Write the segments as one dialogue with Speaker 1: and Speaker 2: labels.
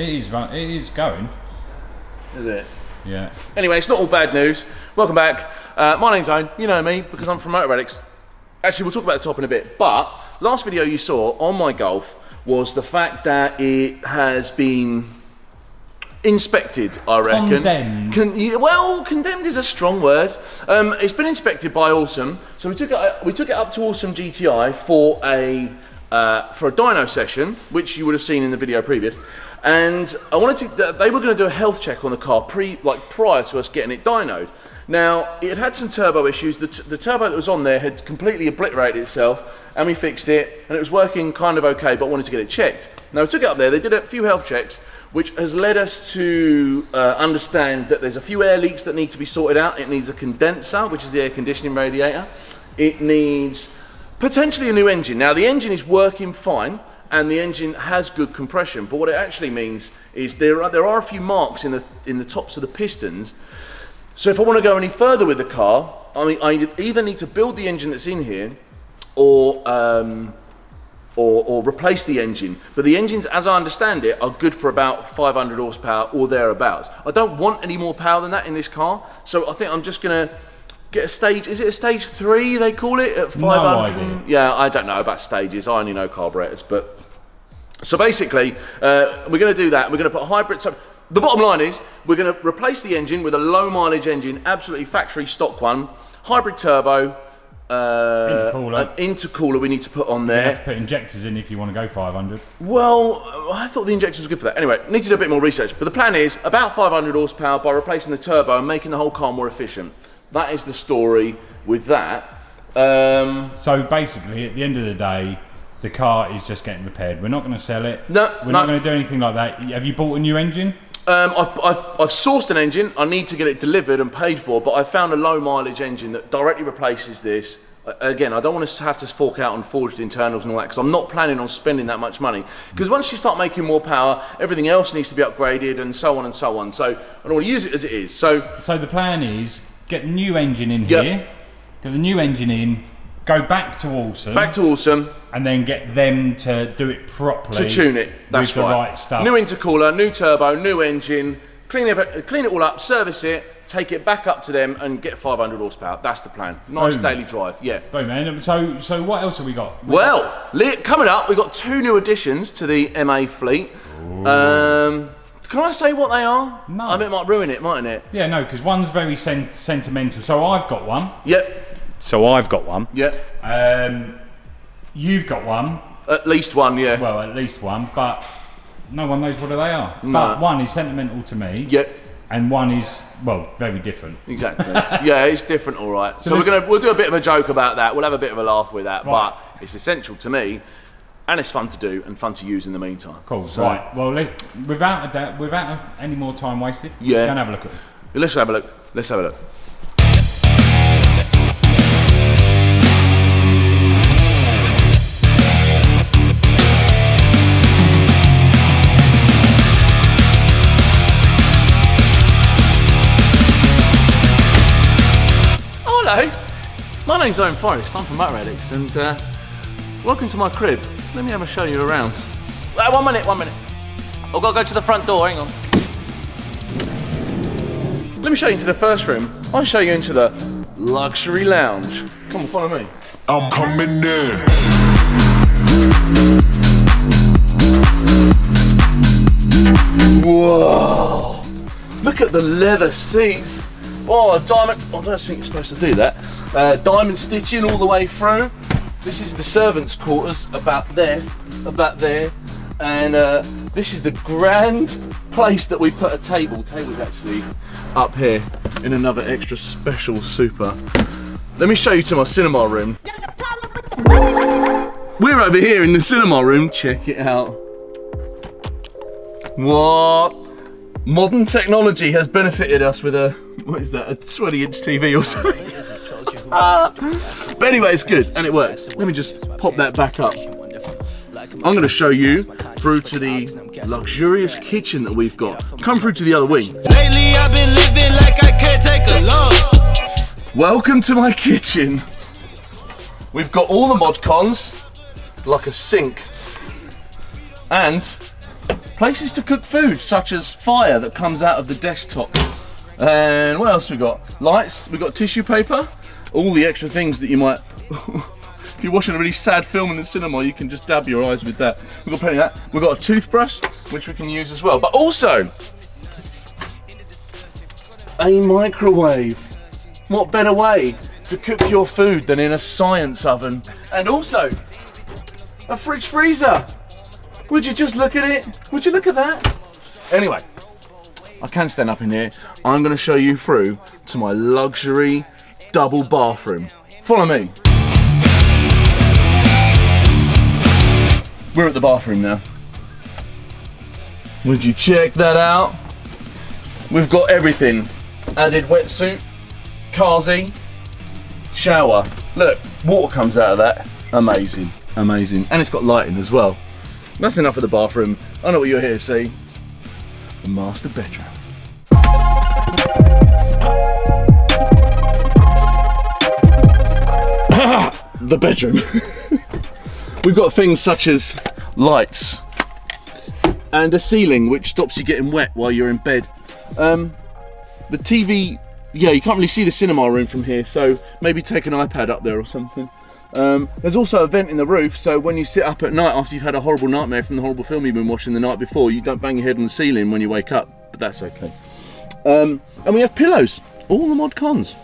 Speaker 1: It is going.
Speaker 2: Is it?
Speaker 1: Yeah.
Speaker 2: Anyway, it's not all bad news. Welcome back. My name's Owen. You know me because I'm from Motor Addicts. Actually, we'll talk about the top in a bit. But last video you saw on my Golf was the fact that it has been inspected, I reckon.
Speaker 1: Condemned.
Speaker 2: Well, condemned is a strong word. It's been inspected by Awesome. So we took it up to Awesome GTI for a dyno session, which you would have seen in the video previous. And I wanted to. They were going to do a health check on the car prior to us getting it dynoed. Now it had some turbo issues. The turbo that was on there had completely obliterated itself, and we fixed it, and it was working kind of okay. But wanted to get it checked. Now we took it up there. They did a few health checks, which has led us to understand that there's a few air leaks that need to be sorted out. It needs a condenser, which is the air conditioning radiator. It needs potentially a new engine. Now the engine is working fine, and the engine has good compression, but what it actually means is there are a few marks in the tops of the pistons. So if I want to go any further with the car, I either need to build the engine that's in here, or replace the engine. But the engines, as I understand it, are good for about 500 horsepower or thereabouts. I don't want any more power than that in this car, so I think I'm just gonna get a stage. Is it a stage 3 they call it at 500?
Speaker 1: No idea.
Speaker 2: Yeah, I don't know about stages. I only know carburetors. But so basically, we're going to do that. We're going to put a hybrid. So the bottom line is we're going to replace the engine with a low mileage engine, absolutely factory stock one, hybrid turbo. Intercooler we need to put on there.
Speaker 1: You have to put injectors in if you want to go 500.
Speaker 2: Well, I thought the injector was good for that. Anyway, need to do a bit more research. But the plan is about 500 horsepower by replacing the turbo and making the whole car more efficient. That is the story with that.
Speaker 1: So basically, at the end of the day, the car is just getting repaired. We're not going to sell it.
Speaker 2: No,
Speaker 1: we're not going to do anything like that. Have you bought a new engine?
Speaker 2: I've sourced an engine. I need to get it delivered and paid for, but I found a low mileage engine that directly replaces this. Again, I don't want to have to fork out on forged internals and all that, because I'm not planning on spending that much money. Because once you start making more power, everything else needs to be upgraded and so on and so on. So I don't want to use it as it is. So
Speaker 1: the plan is get the new engine in here, get the new engine in, go back to Awesome. Back to
Speaker 2: Awesome.
Speaker 1: And then get them to do it properly.
Speaker 2: To tune it, that's
Speaker 1: with the right stuff.
Speaker 2: New intercooler, new turbo, new engine, clean it all up, service it, take it back up to them and get 500 horsepower. That's the plan. Nice daily drive, yeah.
Speaker 1: Boom, man. So what else have we got?
Speaker 2: Coming up, we've got 2 new additions to the MA fleet. Can I say what they are?
Speaker 1: No.
Speaker 2: I mean, it might ruin it, mightn't it?
Speaker 1: Yeah, no, because one's very sentimental. So I've got one.
Speaker 2: Yep.
Speaker 1: So I've got one.
Speaker 2: Yep.
Speaker 1: You've got one.
Speaker 2: At least one, yeah.
Speaker 1: Well, at least one, but no one knows what they are.
Speaker 2: No.
Speaker 1: But one is sentimental to me.
Speaker 2: Yep.
Speaker 1: And one is, well, very different.
Speaker 2: Exactly. Yeah, it's different, all right. So we'll do a bit of a joke about that. We'll have a bit of a laugh with that, right. But it's essential to me, and it's fun to do and fun to use in the meantime.
Speaker 1: Cool. So, right. Well, without any more time wasted,
Speaker 2: yeah,
Speaker 1: let's go and have a look at it.
Speaker 2: Let's have a look. Let's have a look. Hello, my name's Owen Forrest, I'm from Motor Addicts, and welcome to my crib. Let me have a show you around. 1 minute. I've got to go to the front door, hang on. Let me show you into the first room. I'll show you into the luxury lounge. Come on, follow me.
Speaker 3: I'm coming in.
Speaker 2: Whoa! Look at the leather seats. Oh, diamond. I don't think you're supposed to do that. Diamond stitching all the way through. This is the servants' quarters, about there, and this is the grand place that we put a table. Table's actually up here in another extra special super. Let me show you to my cinema room. We're over here in the cinema room. Check it out. What? Modern technology has benefited us with a, what is that, a 20-inch TV or something? But anyway, it's good and it works. Let me just pop that back up. I'm going to show you through to the luxurious kitchen that we've got. Come through to the other wing.
Speaker 3: Lately I've been living like I can't take a loss.
Speaker 2: Welcome to my kitchen. We've got all the mod cons, like a sink, and places to cook food, such as fire that comes out of the desktop. And what else we got? Lights, we got tissue paper, all the extra things that you might, if you're watching a really sad film in the cinema, you can just dab your eyes with that. We've got plenty of that. We've got a toothbrush, which we can use as well, but also a microwave. What better way to cook your food than in a science oven? And also a fridge freezer. Would you just look at it? Would you look at that? Anyway, I can stand up in here. I'm going to show you through to my luxury double bathroom. Follow me. We're at the bathroom now. Would you check that out? We've got everything. Added wetsuit, Kazi, shower. Look, water comes out of that. Amazing, amazing. And it's got lighting as well. That's enough of the bathroom. I know what you're here to see. The master bedroom. The bedroom. We've got things such as lights and a ceiling which stops you getting wet while you're in bed. The TV, yeah, you can't really see the cinema room from here, so maybe take an iPad up there or something. There's also a vent in the roof, so when you sit up at night after you've had a horrible nightmare from the horrible film you've been watching the night before, you don't bang your head on the ceiling when you wake up, but that's okay. And we have pillows, all the mod cons.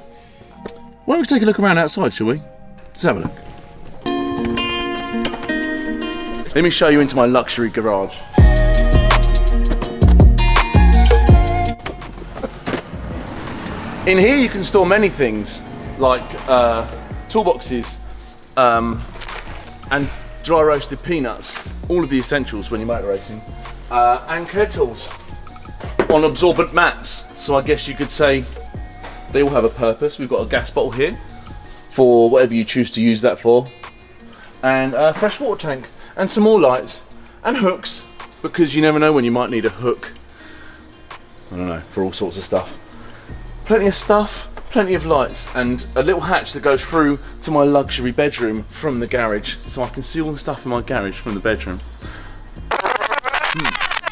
Speaker 2: Why don't we take a look around outside, shall we? Let's have a look. Let me show you into my luxury garage. In here you can store many things, like toolboxes and dry roasted peanuts, all of the essentials when you're motor racing, and kettles on absorbent mats. So I guess you could say they all have a purpose. We've got a gas bottle here for whatever you choose to use that for, and a fresh water tank, and some more lights, and hooks, because you never know when you might need a hook. I don't know, for all sorts of stuff. Plenty of stuff, plenty of lights, and a little hatch that goes through to my luxury bedroom from the garage, so I can see all the stuff in my garage from the bedroom.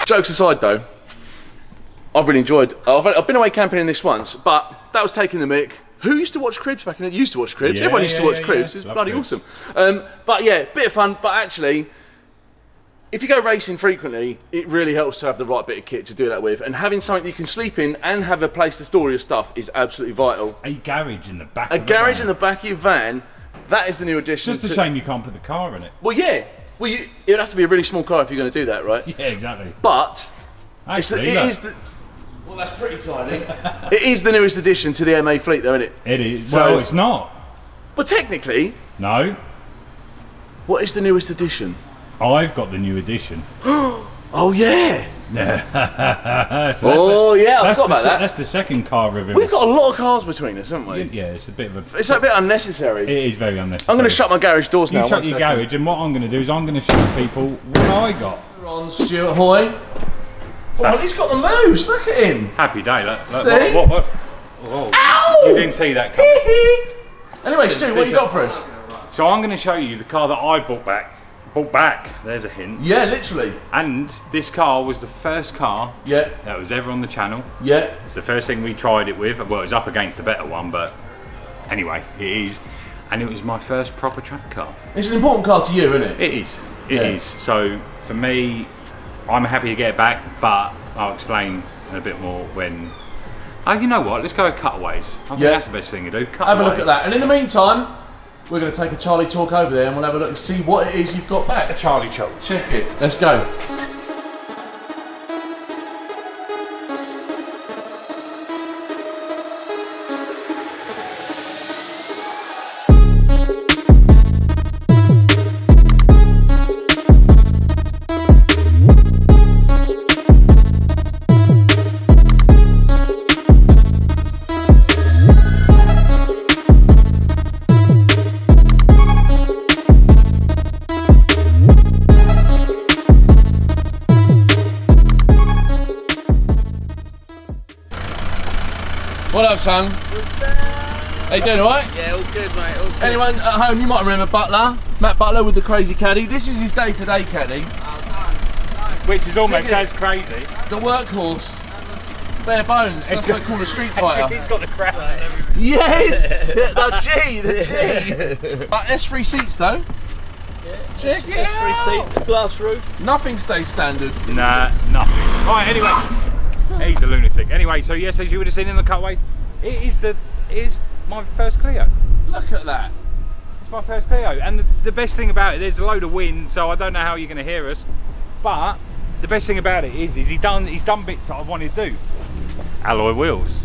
Speaker 2: Jokes aside though, I've really enjoyed, I've been away camping in this once, but that was taking the mick. Who used to watch Cribs back in the day? Used to watch Cribs, everyone used to watch Cribs, it was bloody awesome. But yeah, bit of fun, but actually, if you go racing frequently, it really helps to have the right bit of kit to do that with, and having something that you can sleep in and have a place to store your stuff is absolutely vital.
Speaker 1: A garage in the back.
Speaker 2: A garage in the back of your van. That is the new addition.
Speaker 1: It's just a shame you can't put the car in it.
Speaker 2: Well, yeah. Well, it'd have to be a really small car if you're going to do that, right?
Speaker 1: Yeah, exactly.
Speaker 2: But
Speaker 1: actually,
Speaker 2: it is the. Well, that's pretty tiny. It is the newest addition to the MA fleet, though, isn't it?
Speaker 1: It is.
Speaker 2: So,
Speaker 1: well, it's not.
Speaker 2: Well, technically.
Speaker 1: No.
Speaker 2: What is the newest addition?
Speaker 1: I've got the new edition.
Speaker 2: Oh yeah.
Speaker 1: So
Speaker 2: oh yeah, I forgot about that.
Speaker 1: That's the second car review.
Speaker 2: We've got a lot of cars between us, haven't we?
Speaker 1: Yeah, it's a bit of a.
Speaker 2: It's a bit unnecessary.
Speaker 1: It is very unnecessary.
Speaker 2: I'm going to shut my garage doors now.
Speaker 1: You shut your garage, and what I'm going to do is I'm going to show people what I got.
Speaker 2: On Stuart Hoy. Oh, he's got the moves. Look at him.
Speaker 1: Happy day. Look,
Speaker 2: see?
Speaker 1: What? Whoa.
Speaker 2: Ow!
Speaker 1: You didn't see that coming.
Speaker 2: Anyway, Stu, what you got for us?
Speaker 1: So I'm going to show you the car that I bought back. There's a hint.
Speaker 2: Yeah, literally.
Speaker 1: And this car was the first car that was ever on the channel.
Speaker 2: Yeah.
Speaker 1: It's the first thing we tried it with. Well, it was up against a better one, but anyway, it is. And it was my first proper track car. It's
Speaker 2: an important car to you, isn't it?
Speaker 1: It is. It is. So for me, I'm happy to get it back, but I'll explain a bit more when. Oh, you know what? Let's go cutaways. I think that's the best thing to do.
Speaker 2: Have a look at that. And in the meantime, we're going to take a Charlie talk over there and we'll have a look and see what it is you've got back.
Speaker 1: A Charlie talk.
Speaker 2: Check it. Let's go. What up, son?
Speaker 4: What's up?
Speaker 2: How you doing, alright?
Speaker 4: Yeah, all good, mate, all good.
Speaker 2: Anyone at home, you might remember Butler, Matt Butler with the crazy caddy. This is his day-to-day caddy.
Speaker 4: Oh, nice.
Speaker 1: which is almost as crazy.
Speaker 2: The workhorse. Bare bones. That's what they call a street fighter.
Speaker 1: He's got the crap and everything.
Speaker 2: Yes! the G. But S3 seats though. Check it out.
Speaker 4: S3 seats, glass roof.
Speaker 2: Nothing stays standard.
Speaker 1: Nah, nothing. Right, anyway. He's a lunatic. Anyway, so yes, as you would have seen in the cutaways, it is my first Clio.
Speaker 2: Look at that.
Speaker 1: It's my first Clio. And the best thing about it, there's a load of wind, so I don't know how you're going to hear us. But the best thing about it is he's done bits that I wanted to do. Alloy wheels.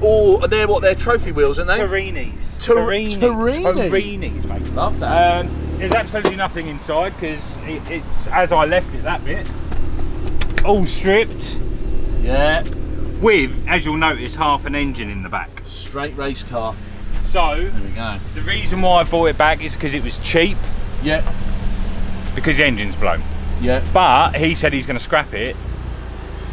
Speaker 2: Oh, they're what? They're trophy wheels, aren't they?
Speaker 1: Torinis.
Speaker 2: Torinis,
Speaker 1: mate.
Speaker 2: Love that.
Speaker 1: There's absolutely nothing inside because it's as I left it, that bit. All stripped.
Speaker 2: Yeah.
Speaker 1: With, as you'll notice, half an engine in the back.
Speaker 2: Straight race car.
Speaker 1: So,
Speaker 2: there we go.
Speaker 1: The reason why I bought it back is because it was cheap.
Speaker 2: Yeah.
Speaker 1: Because the engine's blown.
Speaker 2: Yeah.
Speaker 1: But he said he's going to scrap it.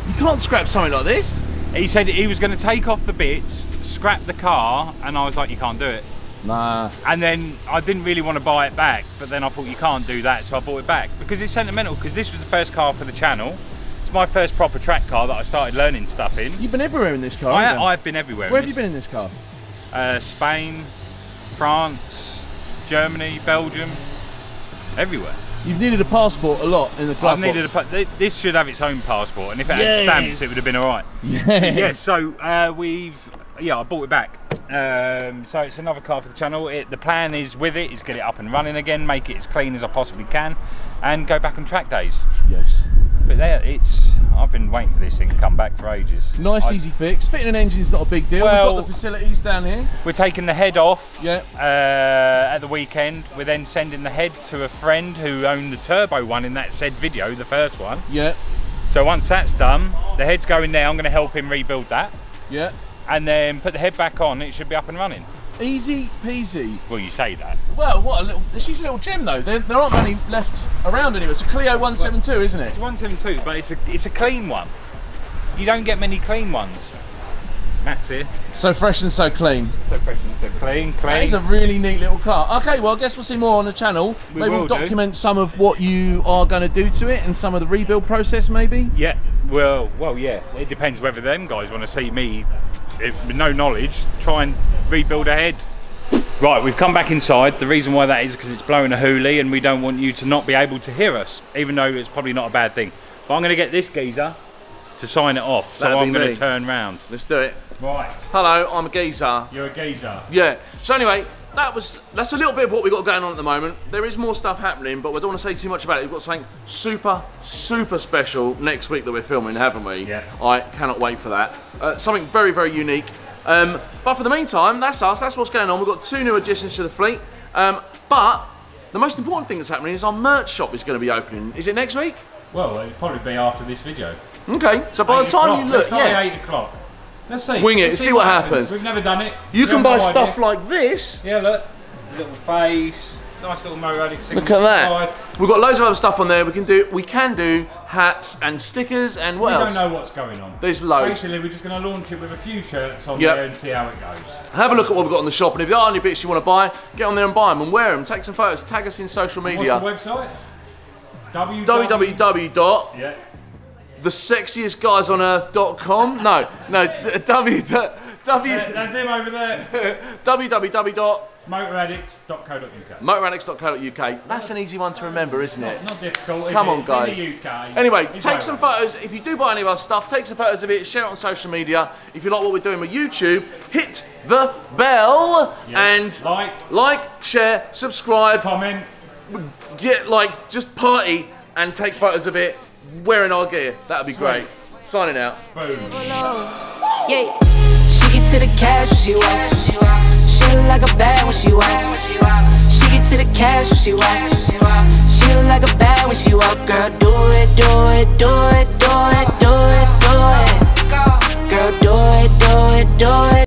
Speaker 2: You can't scrap something like this.
Speaker 1: He said he was going to take off the bits, scrap the car, and I was like, you can't do it.
Speaker 2: Nah.
Speaker 1: And then I didn't really want to buy it back, but then I thought you can't do that, so I bought it back. Because it's sentimental, because this was the first car for the channel. It's my first proper track car that I started learning stuff in.
Speaker 2: You've been everywhere in this car,
Speaker 1: I've been everywhere.
Speaker 2: Where have you been in this car?
Speaker 1: Spain, France, Germany, Belgium, everywhere.
Speaker 2: You've needed a passport a lot in the glove box.
Speaker 1: This should have its own passport, and if it had stamps, it would have been all right.
Speaker 2: Yes.
Speaker 1: So I bought it back. So it's another car for the channel. The plan is get it up and running again, make it as clean as I possibly can, and go back on track days.
Speaker 2: Yes.
Speaker 1: But I've been waiting for this thing to come back for ages.
Speaker 2: Nice, easy fix. Fitting an engine's not a big deal.
Speaker 1: Well,
Speaker 2: we've got the facilities down here.
Speaker 1: We're taking the head off.
Speaker 2: Yeah.
Speaker 1: At the weekend. We're then sending the head to a friend who owned the turbo one in that said video, the first one.
Speaker 2: Yeah.
Speaker 1: So once that's done, the head's going there. I'm going to help him rebuild that.
Speaker 2: Yeah.
Speaker 1: And then put the head back on. It should be up and running.
Speaker 2: Easy peasy.
Speaker 1: Well, you say that.
Speaker 2: Well, what a little. She's a little gem though. There aren't many left around anyway. It's a Clio 172, isn't it?
Speaker 1: It's 172, but it's a clean one. You don't get many clean ones. Matt's here.
Speaker 2: So fresh and so clean.
Speaker 1: So fresh and so clean.
Speaker 2: That is a really neat little car. Okay, well, I guess we'll see more on the channel. Maybe we'll document some of what you are going to do to it and some of the rebuild process, maybe.
Speaker 1: Yeah. Well, yeah. It depends whether them guys want to see me, with no knowledge, try and rebuild a head. Right, we've come back inside. The reason why that is because it's blowing a hoolie and we don't want you to not be able to hear us, even though it's probably not a bad thing. But I'm going to get this geezer to sign it off, so I'm going to turn round.
Speaker 2: Let's do it.
Speaker 1: Right.
Speaker 2: Hello, I'm a geezer.
Speaker 1: You're a geezer.
Speaker 2: Yeah. So anyway, that's a little bit of what we've got going on at the moment. There is more stuff happening, but we don't want to say too much about it. We've got something super special next week that we're filming, haven't we?
Speaker 1: Yeah.
Speaker 2: I cannot wait for that. Something very unique. But for the meantime, that's us. That's what's going on. We've got 2 new additions to the fleet. But the most important thing that's happening is our merch shop is going to be opening. Is it next week?
Speaker 1: Well, it'll probably be after this video.
Speaker 2: Okay. So by the time you look,
Speaker 1: yeah. 8 o'clock. Let's see.
Speaker 2: Wing it. See what happens.
Speaker 1: We've never done it.
Speaker 2: You can buy stuff like this.
Speaker 1: Yeah, look. Little face. Nice little motorrad.
Speaker 2: Look at that. We've got loads of other stuff on there. We can do hats and stickers and what else?
Speaker 1: We don't know what's going on.
Speaker 2: There's loads.
Speaker 1: Basically, we're just going to launch it with a few shirts on there and see how it goes.
Speaker 2: Have a look at what we've got on the shop, and if there are any bits you want to buy, get on there and buy them and wear them. Take some photos. Tag us in social media.
Speaker 1: What's the website?
Speaker 2: www.thesexiestguysonearth.com. No,
Speaker 1: That's him over there.
Speaker 2: www.motoraddicts.co.uk. Motoraddicts.co.uk. That's an easy one to remember, isn't it?
Speaker 1: Not difficult.
Speaker 2: Come on, guys.
Speaker 1: In the UK.
Speaker 2: Anyway, take some photos. If you do buy any of our stuff, take some photos of it, share it on social media. If you like what we're doing with YouTube, hit the bell and like, share, subscribe,
Speaker 1: comment,
Speaker 2: just party and take photos of it wearing our gear. That'd be great. Signing out.
Speaker 1: Boom.
Speaker 5: Yeah. She get to the cash when she walk. She look like a bad when she walk. She get to the cash when she walk. She look like a bad when she walk. Girl, do it, do it, do it, do it.